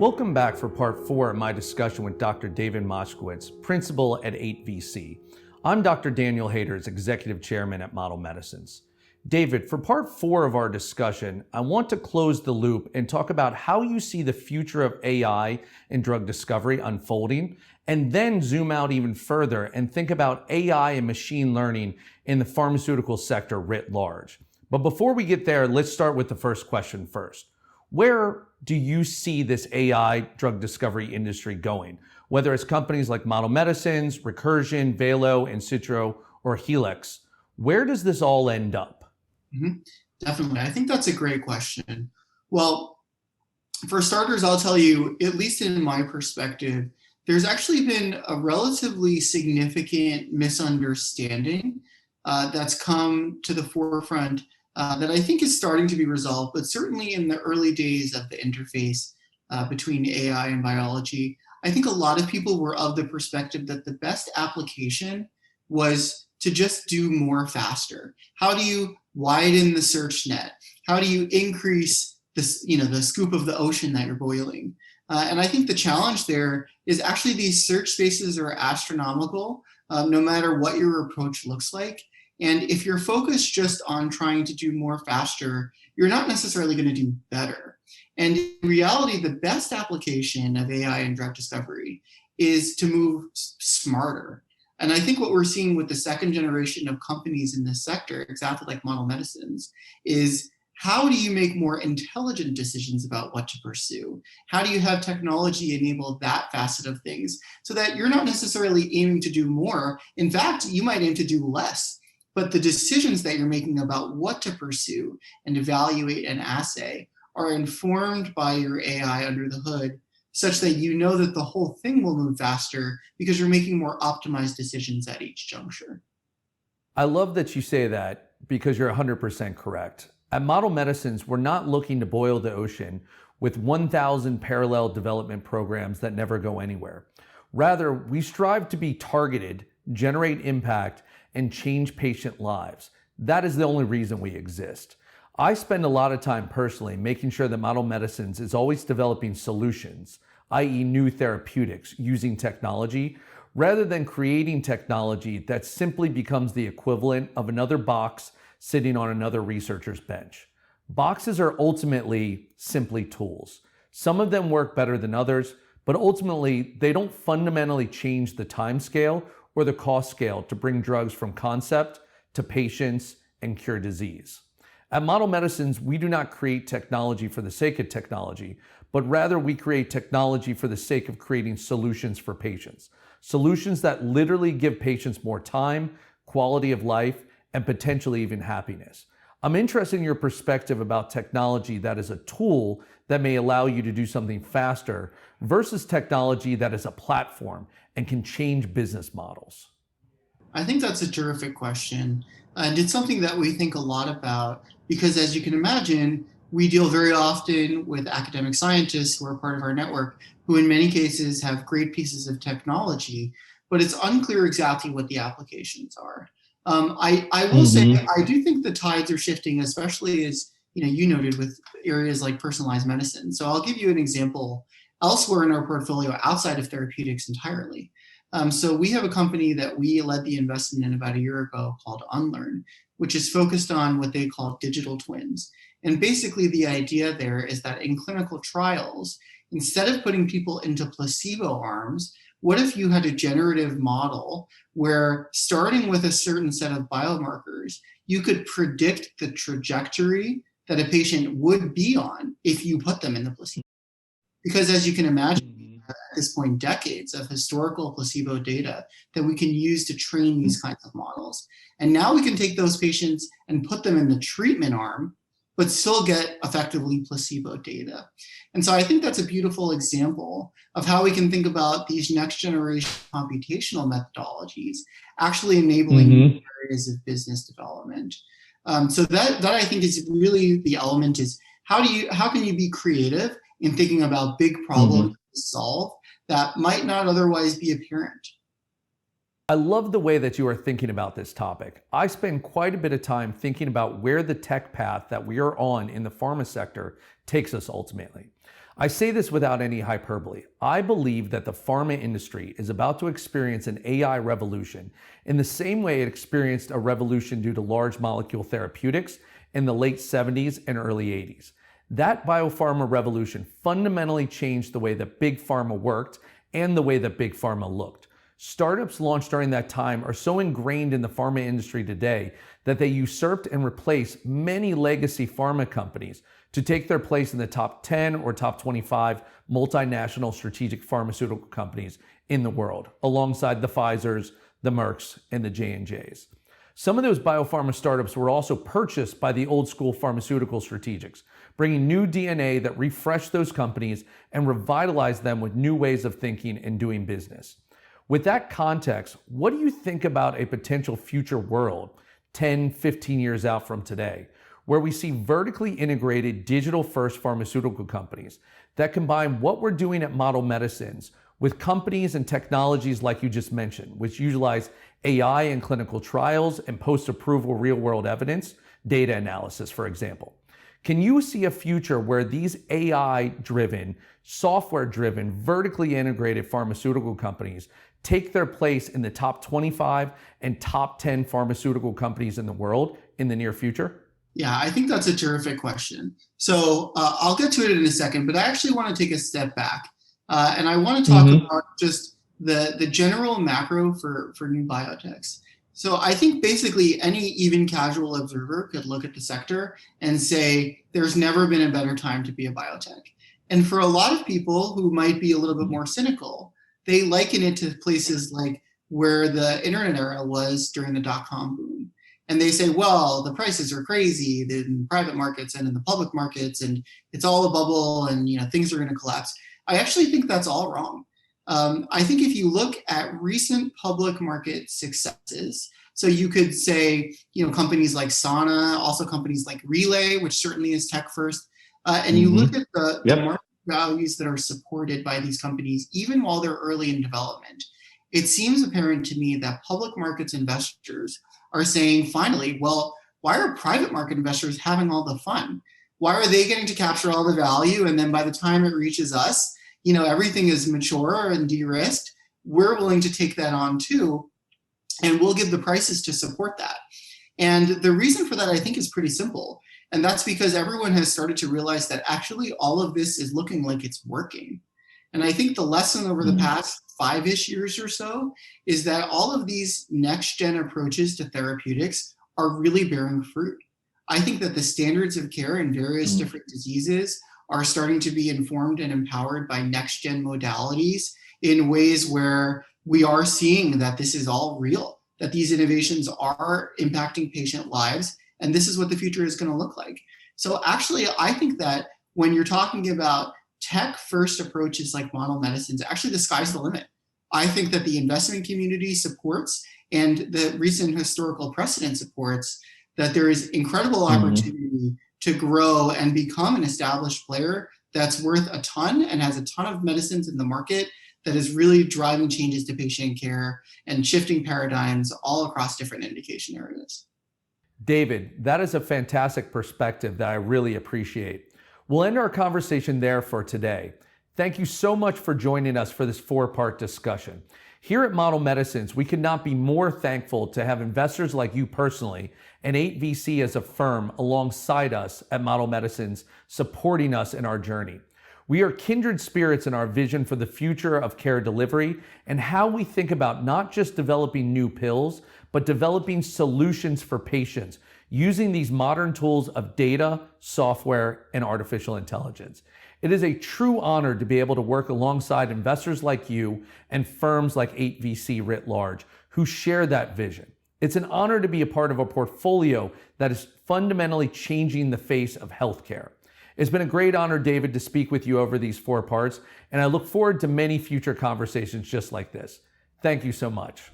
Welcome back for part 4 of my discussion with Dr. David Moskowitz, principal at 8VC. I'm Dr. Daniel Haders, executive chairman at Model Medicines. David, for part 4 of our discussion, I want to close the loop and talk about how you see the future of AI in drug discovery unfolding, and then zoom out even further and think about AI and machine learning in the pharmaceutical sector writ large. But before we get there, let's start with the first question first. Where do you see this AI drug discovery industry going? Whether it's companies like Model Medicines, Recursion, Velo, Incitro, or Helix, where does this all end up? Definitely. I think that's a great question. Well, for starters, I'll tell you, at least in my perspective, there's actually been a relatively significant misunderstanding that's come to the forefront that I think is starting to be resolved, but certainly in the early days of the interface between AI and biology, I think a lot of people were of the perspective that the best application was to just do more faster. How do you widen the search net? How do you increase this, the scoop of the ocean that you're boiling? And I think the challenge there is actually these search spaces are astronomical, no matter what your approach looks like. And if you're focused just on trying to do more faster, you're not necessarily going to do better. And in reality, the best application of AI in drug discovery is to move smarter. And I think what we're seeing with the second generation of companies in this sector, exactly like Model Medicines, is how do you make more intelligent decisions about what to pursue? How do you have technology enable that facet of things so that you're not necessarily aiming to do more? In fact, you might aim to do less. But the decisions that you're making about what to pursue and evaluate and assay are informed by your AI under the hood, such that you know that the whole thing will move faster because you're making more optimized decisions at each juncture. I love that you say that because you're 100% correct. At Model Medicines, we're not looking to boil the ocean with 1,000 parallel development programs that never go anywhere. Rather, we strive to be targeted, generate impact, and change patient lives. That is the only reason we exist. I spend a lot of time personally making sure that Model Medicines is always developing solutions, i.e. new therapeutics using technology, rather than creating technology that simply becomes the equivalent of another box sitting on another researcher's bench. Boxes are ultimately simply tools. Some of them work better than others, but ultimately they don't fundamentally change the time scale or the cost scale to bring drugs from concept to patients and cure disease. At Model Medicines, we do not create technology for the sake of technology, but rather we create technology for the sake of creating solutions for patients. Solutions that literally give patients more time, quality of life, and potentially even happiness. I'm interested in your perspective about technology that is a tool that may allow you to do something faster versus technology that is a platform and can change business models. I think that's a terrific question. And it's something that we think a lot about because, as you can imagine, we deal very often with academic scientists who are part of our network, who in many cases have great pieces of technology, but it's unclear exactly what the applications are. I will say, I do think the tides are shifting, especially as you noted with areas like personalized medicine. So I'll give you an example elsewhere in our portfolio outside of therapeutics entirely. So we have a company that we led the investment in about a year ago called Unlearn, which is focused on what they call digital twins. And basically the idea there is that in clinical trials, instead of putting people into placebo arms, what if you had a generative model where, starting with a certain set of biomarkers, you could predict the trajectory that a patient would be on if you put them in the placebo? Because as you can imagine, at this point, decades of historical placebo data that we can use to train these kinds of models. And now we can take those patients and put them in the treatment arm, but still get effectively placebo data. And so I think that's a beautiful example of how we can think about these next generation computational methodologies actually enabling areas of business development. So that I think is really the element is how can you be creative in thinking about big problems to solve that might not otherwise be apparent? I love the way that you are thinking about this topic. I spend quite a bit of time thinking about where the tech path that we are on in the pharma sector takes us ultimately. I say this without any hyperbole. I believe that the pharma industry is about to experience an AI revolution in the same way it experienced a revolution due to large molecule therapeutics in the late 70s and early 80s. That biopharma revolution fundamentally changed the way that big pharma worked and the way that big pharma looked. Startups launched during that time are so ingrained in the pharma industry today that they usurped and replaced many legacy pharma companies to take their place in the top 10 or top 25 multinational strategic pharmaceutical companies in the world, alongside the Pfizers, the Mercks, and the J&Js. Some of those biopharma startups were also purchased by the old school pharmaceutical strategics, bringing new DNA that refreshed those companies and revitalized them with new ways of thinking and doing business. With that context, what do you think about a potential future world 10, 15 years out from today, where we see vertically integrated digital-first pharmaceutical companies that combine what we're doing at Model Medicines with companies and technologies like you just mentioned, which utilize AI in clinical trials and post-approval real-world evidence, data analysis, for example? Can you see a future where these AI-driven, software-driven, vertically integrated pharmaceutical companies take their place in the top 25 and top 10 pharmaceutical companies in the world in the near future? Yeah, I think that's a terrific question. So I'll get to it in a second, but I actually want to take a step back. And I want to talk about just the general macro for new biotechs. So I think basically any even casual observer could look at the sector and say, there's never been a better time to be a biotech. And for a lot of people who might be a little bit more cynical, they liken it to places like where the internet era was during the dot-com boom. And they say, well, the prices are crazy in private markets and in the public markets, and it's all a bubble, and things are going to collapse. I actually think that's all wrong. I think if you look at recent public market successes, so you could say, companies like Sana, also companies like Relay, which certainly is tech first, and you look at the market values that are supported by these companies, even while they're early in development, it seems apparent to me that public markets investors are saying, finally, well, why are private market investors having all the fun? Why are they getting to capture all the value? And then by the time it reaches us, everything is mature and de-risked. We're willing to take that on too, and we'll give the prices to support that. And the reason for that, I think, is pretty simple. And that's because everyone has started to realize that actually all of this is looking like it's working. And I think the lesson over the past 5-ish years or so is that all of these next-gen approaches to therapeutics are really bearing fruit. I think that the standards of care in various different diseases are starting to be informed and empowered by next-gen modalities in ways where we are seeing that this is all real, that these innovations are impacting patient lives, and this is what the future is going to look like. So actually, I think that when you're talking about tech-first approaches like Model Medicines, actually the sky's the limit. I think that the investment community supports, and the recent historical precedent supports, that there is incredible opportunity to grow and become an established player that's worth a ton and has a ton of medicines in the market that is really driving changes to patient care and shifting paradigms all across different indication areas. David, that is a fantastic perspective that I really appreciate. We'll end our conversation there for today. Thank you so much for joining us for this 4-part discussion. Here at Model Medicines, we could not be more thankful to have investors like you personally and 8VC as a firm alongside us at Model Medicines, supporting us in our journey. We are kindred spirits in our vision for the future of care delivery and how we think about not just developing new pills, but developing solutions for patients using these modern tools of data, software, and artificial intelligence. It is a true honor to be able to work alongside investors like you and firms like 8VC writ large who share that vision. It's an honor to be a part of a portfolio that is fundamentally changing the face of healthcare. It's been a great honor, David, to speak with you over these 4 parts, and I look forward to many future conversations just like this. Thank you so much.